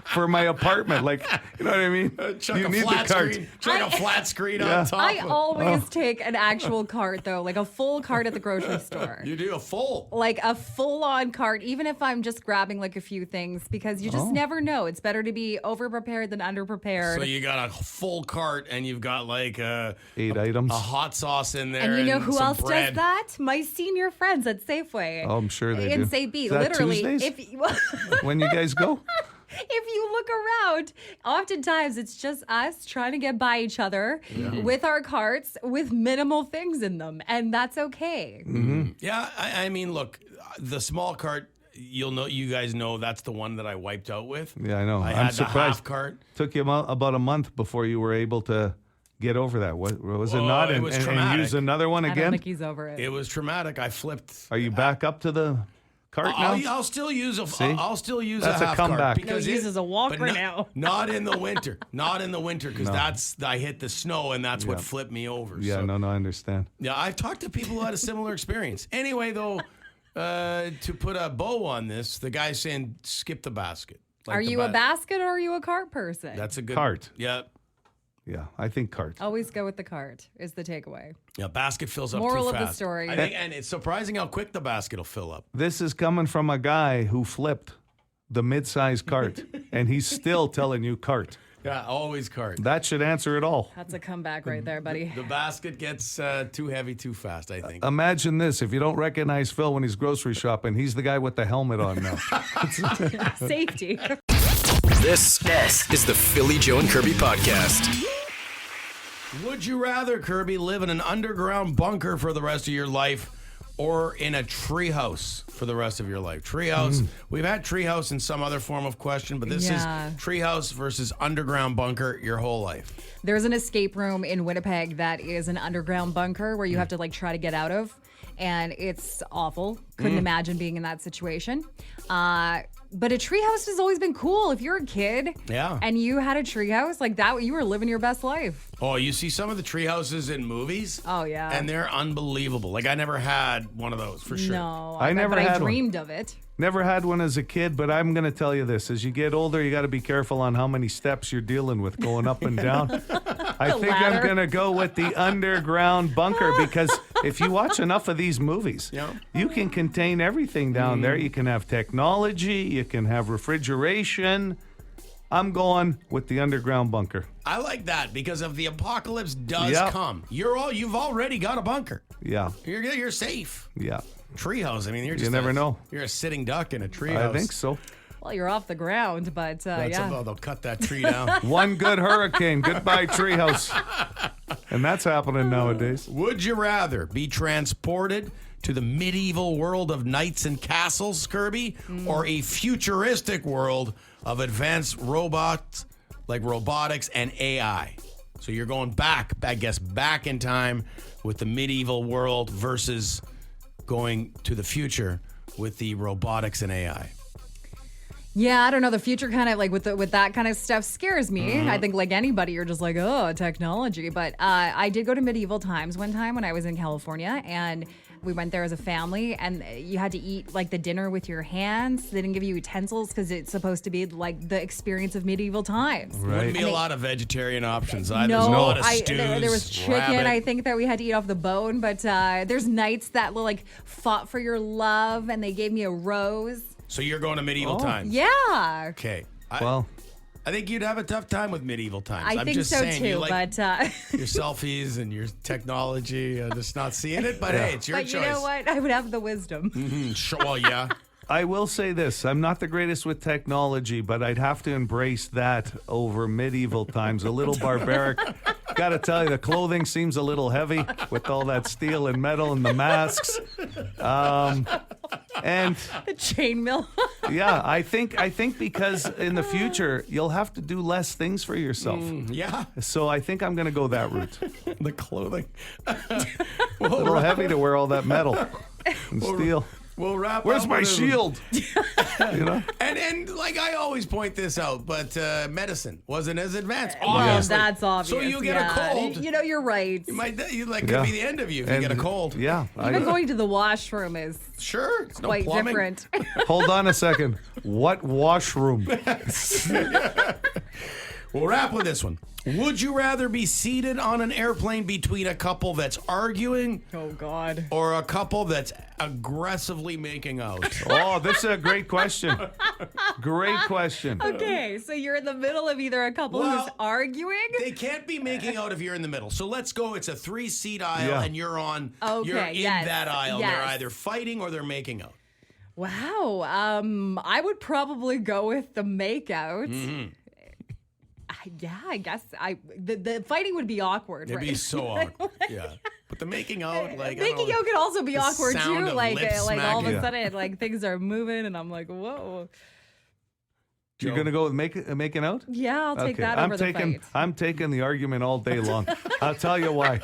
Speaker 5: for my apartment. Like, you know what I mean?
Speaker 3: Chuck
Speaker 5: You
Speaker 3: a
Speaker 5: need
Speaker 3: flat
Speaker 5: the cart.
Speaker 3: screen. Chuck a flat screen
Speaker 5: Yeah.
Speaker 3: on top.
Speaker 4: I always
Speaker 5: Oh.
Speaker 4: take an actual cart though, like a full cart at the grocery store.
Speaker 3: You do a full.
Speaker 4: Like a full-on cart, even if I'm just grabbing like a few things, because you just never know. It's better to be over-prepared than under-prepared.
Speaker 3: So you got a full cart and you've got like
Speaker 5: 8 items.
Speaker 3: a hot sauce in there.
Speaker 4: and you know who
Speaker 3: some
Speaker 4: else
Speaker 3: bread.
Speaker 4: does that? My senior friends at Safeway.
Speaker 5: Oh, I'm sure they
Speaker 4: in
Speaker 5: do.
Speaker 4: St.
Speaker 5: Is that
Speaker 4: Literally,
Speaker 5: Tuesdays?
Speaker 4: if you,
Speaker 5: When you guys go?
Speaker 4: if you look around, oftentimes it's just us trying to get by each other with our carts with minimal things in them, and that's okay.
Speaker 3: Yeah, I mean, look, the small cart. You guys know that's the one that I wiped out with.
Speaker 5: Yeah, I know.
Speaker 3: I
Speaker 5: I'm
Speaker 3: had the
Speaker 5: surprised.
Speaker 3: half cart.
Speaker 5: Took you about a month before you were able to get over that. Was it
Speaker 3: Oh,
Speaker 5: not?
Speaker 3: it was
Speaker 5: and
Speaker 3: traumatic.
Speaker 5: use another one
Speaker 4: I don't
Speaker 5: again?
Speaker 4: think he's over it.
Speaker 3: It was traumatic. I flipped.
Speaker 5: Are you back up to the cart now?
Speaker 3: I'll still use a.
Speaker 5: See?
Speaker 3: I'll still use
Speaker 5: That's
Speaker 3: a
Speaker 5: a
Speaker 3: half
Speaker 5: comeback.
Speaker 3: cart
Speaker 4: No, he uses a walker
Speaker 3: but
Speaker 4: now.
Speaker 3: Not in the winter. Not in the winter because I hit the snow and that's what flipped me over.
Speaker 5: Yeah,
Speaker 3: so.
Speaker 5: no, I understand.
Speaker 3: Yeah, I've talked to people who had a similar experience. Anyway, though, to put a bow on this, the guy's saying skip the basket. Like
Speaker 4: Are
Speaker 3: the
Speaker 4: you a basket or are you a cart person?
Speaker 3: That's a good
Speaker 5: Cart.
Speaker 3: Yeah,
Speaker 5: Yeah, I think cart.
Speaker 4: Always go with the cart is the takeaway.
Speaker 3: yeah. Basket fills up
Speaker 4: Moral
Speaker 3: too
Speaker 4: of the
Speaker 3: fast.
Speaker 4: story.
Speaker 3: I think, and it's surprising how quick the basket will fill up.
Speaker 5: This is coming from a guy who flipped the mid-size cart, and he's still telling you cart.
Speaker 3: Yeah, always cart.
Speaker 5: That should answer it all.
Speaker 4: That's a comeback right there, buddy.
Speaker 3: The basket gets too heavy too fast, I think.
Speaker 5: Imagine this: if you don't recognize Phil when he's grocery shopping, he's the guy with the helmet on now.
Speaker 4: Safety.
Speaker 1: This is the Philly Joe and Kirby podcast.
Speaker 3: Would you rather, Kirby, live in an underground bunker for the rest of your life or in a treehouse for the rest of your life? Treehouse. We've had treehouse in some other form of question, but this
Speaker 4: Yeah.
Speaker 3: is treehouse versus underground bunker your whole life.
Speaker 4: There's an escape room in Winnipeg that is an underground bunker where you have to like try to get out of, and it's awful. Couldn't imagine being in that situation. But a treehouse has always been cool. If you're a kid,
Speaker 3: Yeah.
Speaker 4: and you had a treehouse like that, you were living your best life.
Speaker 3: Oh, you see some of the treehouses in movies?
Speaker 4: Oh, yeah.
Speaker 3: And they're unbelievable. Like, I never had one of those, for sure.
Speaker 4: No,
Speaker 5: I never
Speaker 4: but I
Speaker 5: had one.
Speaker 4: dreamed of it.
Speaker 5: Never had one as a kid, but I'm going to tell you this. As you get older, you got to be careful on how many steps you're dealing with going up and down. I think I'm
Speaker 4: ladder.
Speaker 5: going to go with the underground bunker because if you watch enough of these movies,
Speaker 3: Yeah.
Speaker 5: you can contain everything down there. You can have technology, you can have refrigeration. I'm going with the underground bunker.
Speaker 3: I like that because if the apocalypse does
Speaker 5: Yep.
Speaker 3: come, you've already got a bunker.
Speaker 5: Yeah,
Speaker 3: You're safe.
Speaker 5: yeah.
Speaker 3: Treehouse. I mean, you're just
Speaker 5: never know.
Speaker 3: You're a sitting duck in a treehouse.
Speaker 5: I think so.
Speaker 4: Well, you're off the ground, but
Speaker 3: That's
Speaker 4: yeah.
Speaker 3: about, they'll cut that tree down.
Speaker 5: One good hurricane. Goodbye, treehouse. And that's happening nowadays.
Speaker 3: Would you rather be transported to the medieval world of knights and castles, Kirby, or a futuristic world of advanced robots like robotics and AI? So you're going back, I guess, back in time with the medieval world versus going to the future with the robotics and AI.
Speaker 4: Yeah, I don't know. The future kind of like with that kind of stuff scares me. I think like anybody, you're just like, oh, technology. But I did go to medieval times one time when I was in California, and we went there as a family, and you had to eat like the dinner with your hands. They didn't give you utensils because it's supposed to be like the experience of medieval times.
Speaker 3: Wouldn't be
Speaker 4: And
Speaker 3: a
Speaker 4: they-
Speaker 3: lot of vegetarian options. There's
Speaker 4: No,
Speaker 3: a lot of
Speaker 4: there
Speaker 3: stews,
Speaker 4: was chicken.
Speaker 3: rabbit.
Speaker 4: I think that we had to eat off the bone. But there's knights that like fought for your love, and they gave me a rose.
Speaker 3: So you're going to medieval times.
Speaker 4: Yeah.
Speaker 3: Okay. I think you'd have a tough time with medieval times.
Speaker 4: I
Speaker 3: I'm
Speaker 4: think
Speaker 3: just
Speaker 4: so
Speaker 3: saying,
Speaker 4: too,
Speaker 3: you like
Speaker 4: but
Speaker 3: your selfies and your technology. Just not seeing it, but hey, it's your
Speaker 4: but
Speaker 3: choice.
Speaker 4: you know what? I would have the wisdom.
Speaker 3: Sure, well, yeah.
Speaker 5: I will say this. I'm not the greatest with technology, but I'd have to embrace that over medieval times. A little barbaric. Got to tell you, the clothing seems a little heavy with all that steel and metal and the masks. And
Speaker 4: The chainmail.
Speaker 5: yeah, I think because in the future you'll have to do less things for yourself.
Speaker 3: Yeah,
Speaker 5: So I think I'm going to go that route.
Speaker 3: the clothing.
Speaker 5: A little heavy to wear all that metal and steel.
Speaker 3: We'll wrap
Speaker 5: Where's
Speaker 3: up
Speaker 5: my
Speaker 3: with
Speaker 5: shield? You know?
Speaker 3: And like I always point this out, but medicine wasn't as advanced.
Speaker 4: Well,
Speaker 3: Obviously.
Speaker 4: that's obvious.
Speaker 3: So you get a cold.
Speaker 4: You know, you're right.
Speaker 3: You might could
Speaker 5: Yeah.
Speaker 3: be the end of you if
Speaker 5: And-
Speaker 3: you get a cold.
Speaker 5: Yeah.
Speaker 4: Even going to the washroom is
Speaker 3: Sure, it's
Speaker 4: quite
Speaker 3: no plumbing.
Speaker 4: different.
Speaker 5: Hold on a second. What washroom?
Speaker 3: We'll wrap with this one. Would you rather be seated on an airplane between a couple that's arguing
Speaker 4: Oh, God.
Speaker 3: or a couple that's aggressively making out?
Speaker 5: Oh, this is a great question. Great question.
Speaker 4: Okay, so you're in the middle of either a couple
Speaker 3: Well,
Speaker 4: who's arguing.
Speaker 3: They can't be making out if you're in the middle. So let's go. It's a 3-seat aisle,
Speaker 5: Yeah.
Speaker 3: and you're on.
Speaker 4: Okay,
Speaker 3: You're in
Speaker 4: yes,
Speaker 3: that aisle. They're
Speaker 4: yes.
Speaker 3: either fighting or they're making out.
Speaker 4: Wow. I would probably go with the makeout.
Speaker 3: Mm-hmm.
Speaker 4: I guess the fighting would be awkward.
Speaker 3: It'd
Speaker 4: right?
Speaker 3: be so awkward. Yeah. But the making out, like I
Speaker 4: Making
Speaker 3: don't know,
Speaker 4: out could also be
Speaker 3: the
Speaker 4: awkward
Speaker 3: sound
Speaker 4: too.
Speaker 3: of
Speaker 4: Like
Speaker 3: lip
Speaker 4: all of a
Speaker 3: smacking.
Speaker 4: sudden, like things are moving, and I'm like, whoa.
Speaker 5: You're going to go with making out?
Speaker 4: Yeah, I'll take that over the fight.
Speaker 5: I'm taking the argument all day long. I'll tell you why.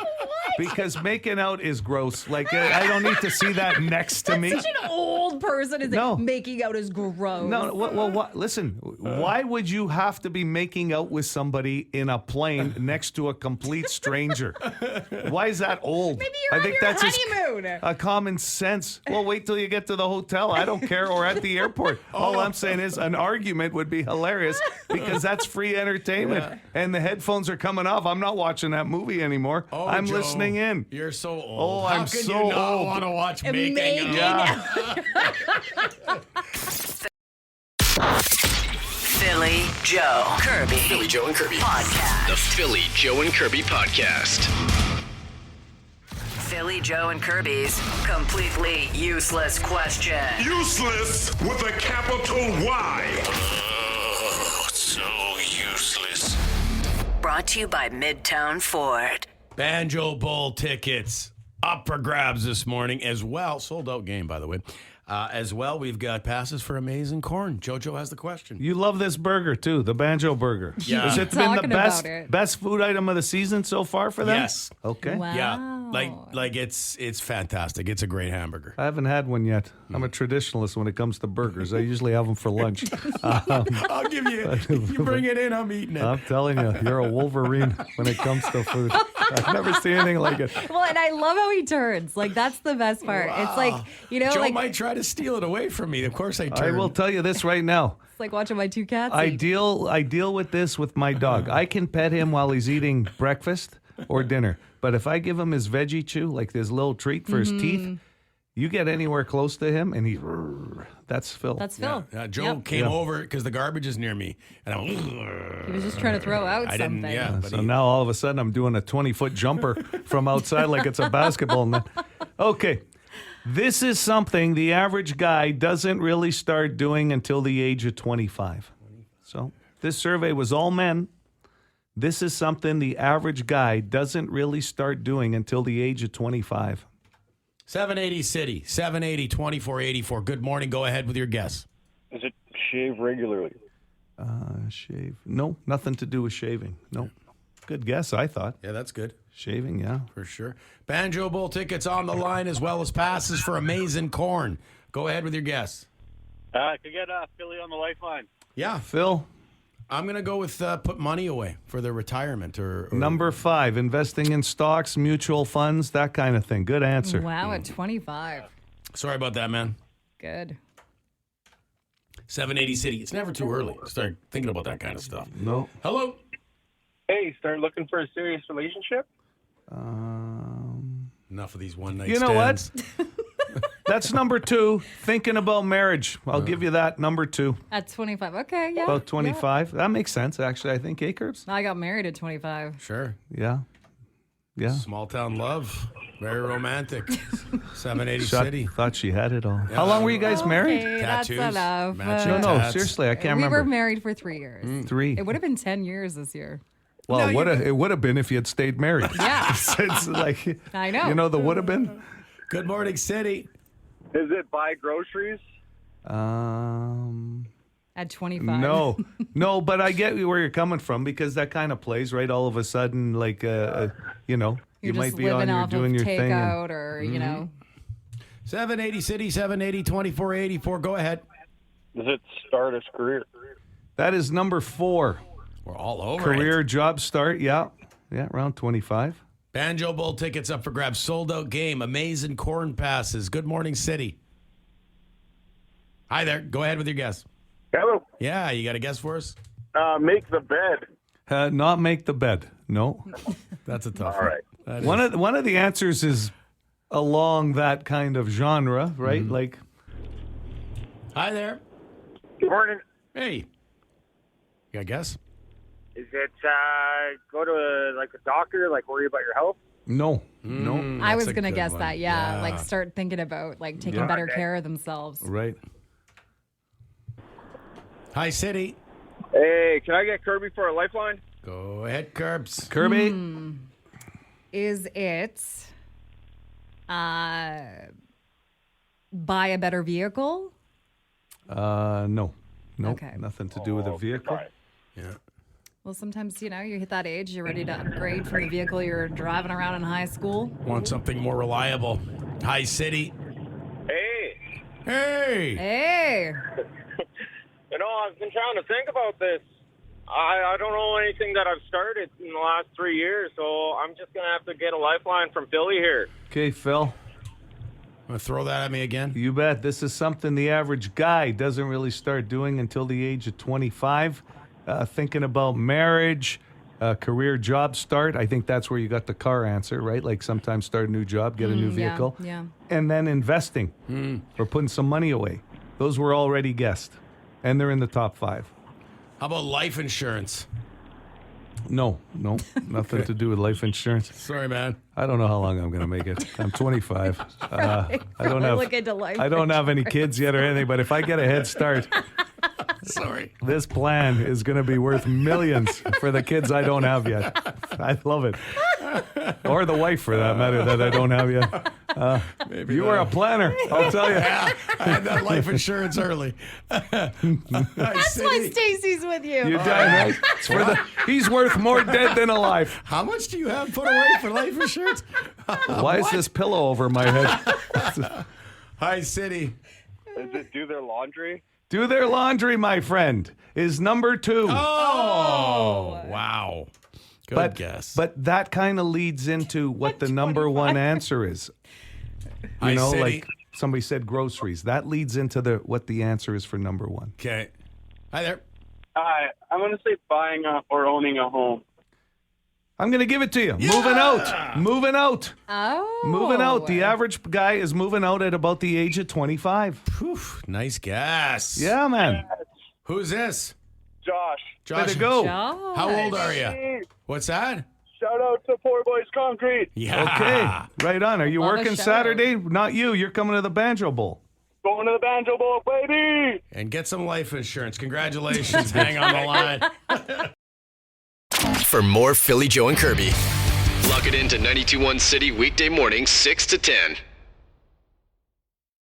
Speaker 5: Because making out is gross. Like I don't need to see that next to me.
Speaker 4: Such an old person is
Speaker 5: No.
Speaker 4: like, making out is gross.
Speaker 5: No, what? Listen, why would you have to be making out with somebody in a plane next to a complete stranger? Why is that old?
Speaker 4: Maybe you're on your
Speaker 5: just
Speaker 4: honeymoon.
Speaker 5: a common sense. Well, wait till you get to the hotel. I don't care, or at the airport. All I'm saying is an argument would be hilarious because that's free entertainment, and the headphones are coming off. I'm not watching that movie anymore.
Speaker 3: Oh,
Speaker 5: I'm
Speaker 3: Joe,
Speaker 5: listening in.
Speaker 3: You're so old.
Speaker 5: Oh,
Speaker 3: How
Speaker 5: I'm
Speaker 3: can
Speaker 5: so
Speaker 3: you not
Speaker 5: old.
Speaker 3: want to watch making
Speaker 4: Making
Speaker 3: out?
Speaker 5: Yeah.
Speaker 2: Philly Joe Kirby.
Speaker 1: Philly Joe and Kirby.
Speaker 2: Podcast.
Speaker 1: The Philly Joe and Kirby Podcast.
Speaker 2: Philly Joe and Kirby's completely useless question.
Speaker 9: Useless with a capital Y.
Speaker 1: Oh, so useless.
Speaker 2: Brought to you by Midtown Ford.
Speaker 3: Banjo Bowl tickets up for grabs this morning as well. Sold out game, by the way. As well, we've got passes for Amazing Corn. JoJo has the question.
Speaker 5: You love this burger too, the Banjo Burger.
Speaker 3: Yeah.
Speaker 5: Has it been the
Speaker 4: Talking
Speaker 5: best
Speaker 4: about it.
Speaker 5: best food item of the season so far for them?
Speaker 3: Yes.
Speaker 5: Okay.
Speaker 4: Wow.
Speaker 3: Yeah, like it's fantastic. It's a great hamburger.
Speaker 5: I haven't had one yet. I'm a traditionalist when it comes to burgers. I usually have them for lunch.
Speaker 3: I'll give you. You bring it in, I'm eating it.
Speaker 5: I'm telling you, you're a Wolverine when it comes to food. I've never seen anything like it.
Speaker 4: Well, and I love how he turns. Like that's the best part. It's like, you know,
Speaker 3: Joe
Speaker 4: like
Speaker 3: might try to steal it away from me. Of course, I
Speaker 5: I
Speaker 3: turn.
Speaker 5: will tell you this right now.
Speaker 4: it's like watching my two cats.
Speaker 5: I
Speaker 4: eat.
Speaker 5: deal with this with my dog. I can pet him while he's eating breakfast or dinner. But if I give him his veggie chew, like this little treat for his teeth, you get anywhere close to him and that's Phil.
Speaker 4: That's Phil.
Speaker 3: Joe
Speaker 4: Yep.
Speaker 3: came
Speaker 5: Yeah.
Speaker 3: over because the garbage is near me, and I'm.
Speaker 4: He was just trying to throw out
Speaker 3: I
Speaker 4: something.
Speaker 3: didn't. Yeah, but
Speaker 5: So now all of a sudden I'm doing a 20-foot jumper from outside like it's a basketball net. Okay. This is something the average guy doesn't really start doing until the age of 25. So this survey was all men. This is something the average guy doesn't really start doing until the age of 25.
Speaker 3: 780 City, 780-2484. Good morning. Go ahead with your guess.
Speaker 10: Is it shave regularly?
Speaker 5: Shave. No, nothing to do with shaving. No. Good guess, I thought.
Speaker 3: Yeah, that's good.
Speaker 5: Shaving, yeah.
Speaker 3: For sure. Banjo Bowl tickets on the line as well as passes for Amazing Corn. Go ahead with your guess.
Speaker 10: I could get Philly on the lifeline.
Speaker 3: Yeah,
Speaker 5: Phil,
Speaker 3: I'm going to go with put money away for their retirement. Or
Speaker 5: number 5, investing in stocks, mutual funds, that kind of thing. Good answer.
Speaker 4: Wow, at 25.
Speaker 3: Sorry about that, man.
Speaker 4: Good.
Speaker 3: 780 City. It's never too early to start thinking about that kind of stuff.
Speaker 5: No.
Speaker 3: Hello.
Speaker 10: Hey, start looking for a serious relationship?
Speaker 3: Enough of these one night
Speaker 5: You know what?
Speaker 3: stands.
Speaker 5: That's number 2. Thinking about marriage. I'll give you that. Number 2.
Speaker 4: At 25. Okay, yeah.
Speaker 5: About 25. That makes sense, actually. I think, Curbs?
Speaker 4: I got married at 25.
Speaker 3: Sure.
Speaker 5: Yeah. Yeah.
Speaker 3: Small town love. Very romantic. 780 City.
Speaker 5: Thought she had it all. How long were you guys married?
Speaker 4: Okay, that's
Speaker 3: Tattoos.
Speaker 4: enough.
Speaker 3: Matching
Speaker 5: No,
Speaker 3: tats.
Speaker 5: seriously, I can't
Speaker 4: We
Speaker 5: remember.
Speaker 4: were married for 3 years.
Speaker 5: 3.
Speaker 4: It would have been 10 years this year.
Speaker 5: Well, it would have been if you had stayed married.
Speaker 4: Yeah.
Speaker 5: It's like,
Speaker 4: I know.
Speaker 5: You know, the would have been.
Speaker 3: Good morning, City.
Speaker 10: Is it buy groceries?
Speaker 4: At 25.
Speaker 5: No, but I get where you're coming from because that kind of plays, right? All of a sudden, like, you know,
Speaker 4: You're
Speaker 5: you
Speaker 4: just
Speaker 5: might be on
Speaker 4: living
Speaker 5: your
Speaker 4: off
Speaker 5: doing
Speaker 4: of
Speaker 5: your thing.
Speaker 4: takeout or, you know.
Speaker 3: 780 City, 780 2484. Go ahead.
Speaker 10: Does it start his career?
Speaker 5: That is number 4.
Speaker 3: We're all over
Speaker 5: Career
Speaker 3: it.
Speaker 5: job start, yeah, around 25.
Speaker 3: Banjo Bowl tickets up for grabs. Sold out game. Amazing corn passes. Good morning, City. Hi there. Go ahead with your guess.
Speaker 10: Hello.
Speaker 3: Yeah, you got a guess for us?
Speaker 10: Make the bed.
Speaker 5: Not make the bed. No.
Speaker 3: That's a tough
Speaker 10: All right.
Speaker 3: one.
Speaker 5: One of the answers is along that kind of genre, right? Like,
Speaker 3: Hi there.
Speaker 10: Good morning.
Speaker 3: Hey. You got a guess?
Speaker 10: Is it go to like a doctor, like worry about your health?
Speaker 5: no.
Speaker 4: I was
Speaker 3: a
Speaker 4: going to
Speaker 3: good
Speaker 4: guess
Speaker 3: one.
Speaker 4: that, yeah.
Speaker 3: Yeah.
Speaker 4: Like start thinking about like taking better care of themselves.
Speaker 5: Right.
Speaker 3: Hi, City.
Speaker 10: Hey, can I get Kirby for a lifeline?
Speaker 3: Go ahead, Curbs.
Speaker 5: Kirby?
Speaker 4: Is it buy a better vehicle?
Speaker 5: No.
Speaker 4: Okay.
Speaker 5: Nothing to do with a vehicle.
Speaker 3: Yeah.
Speaker 4: Well, sometimes, you know, you hit that age, you're ready to upgrade from the vehicle you're driving around in high school.
Speaker 3: Want something more reliable. Hi, City.
Speaker 10: Hey,
Speaker 3: Hey.
Speaker 4: Hey!
Speaker 10: you know, I've been trying to think about this. I don't know anything that I've started in the last 3 years, so I'm just going to have to get a lifeline from Philly here.
Speaker 5: Okay, Phil.
Speaker 3: Want to throw that at me again?
Speaker 5: You bet. This is something the average guy doesn't really start doing until the age of 25. Thinking about marriage, career job start. I think that's where you got the car answer, right? Like sometimes start a new job, get a new vehicle.
Speaker 4: Yeah.
Speaker 5: And then investing or putting some money away. Those were already guessed. And they're in the top 5.
Speaker 3: How about life insurance?
Speaker 5: No, nothing to do with life insurance.
Speaker 3: Sorry, man.
Speaker 5: I don't know how long I'm going to make it. I'm 25. I don't
Speaker 4: look into life
Speaker 5: I don't have any kids yet or anything, but if I get a head start,
Speaker 3: Sorry.
Speaker 5: this plan is going to be worth millions for the kids I don't have yet. I love it. Or the wife, for that matter, that I don't have yet. You are a planner, I'll tell you.
Speaker 3: Yeah, I had that life insurance early.
Speaker 4: That's why Stacy's with you.
Speaker 5: You're dying, right? It's for he's worth more dead than alive.
Speaker 3: How much do you have put away for life insurance?
Speaker 5: Why is this pillow over my head?
Speaker 3: Hi, City.
Speaker 10: Is it do their laundry?
Speaker 5: Do their laundry, my friend, is number 2.
Speaker 3: Oh, wow. Good guess.
Speaker 5: But that kind of leads into what the number 1 answer is.
Speaker 3: Hi,
Speaker 5: You know,
Speaker 3: City.
Speaker 5: like somebody said groceries. That leads into what the answer is for number 1.
Speaker 3: Okay. Hi there.
Speaker 10: I'm going to say buying or owning a home.
Speaker 5: I'm going to give it to you. Moving out. Moving out.
Speaker 4: Oh.
Speaker 5: Moving out. The average guy is moving out at about the age of 25.
Speaker 3: Whew, nice guess.
Speaker 5: Yeah, man.
Speaker 3: Who's this?
Speaker 10: Josh.
Speaker 3: Josh.
Speaker 5: Way to go.
Speaker 3: How old are you? What's that?
Speaker 10: Shout out to Poor Boys Concrete.
Speaker 3: Yeah.
Speaker 5: Okay. Right on. Are you
Speaker 4: Love a
Speaker 5: working
Speaker 4: shout
Speaker 5: Saturday? Not you. You're coming to the Banjo Bowl.
Speaker 10: Going to the Banjo Bowl, baby.
Speaker 3: And get some life insurance. Congratulations. Hang on the line.
Speaker 1: For more Philly Joe and Kirby, log it into 92.1 City weekday mornings 6 to 10.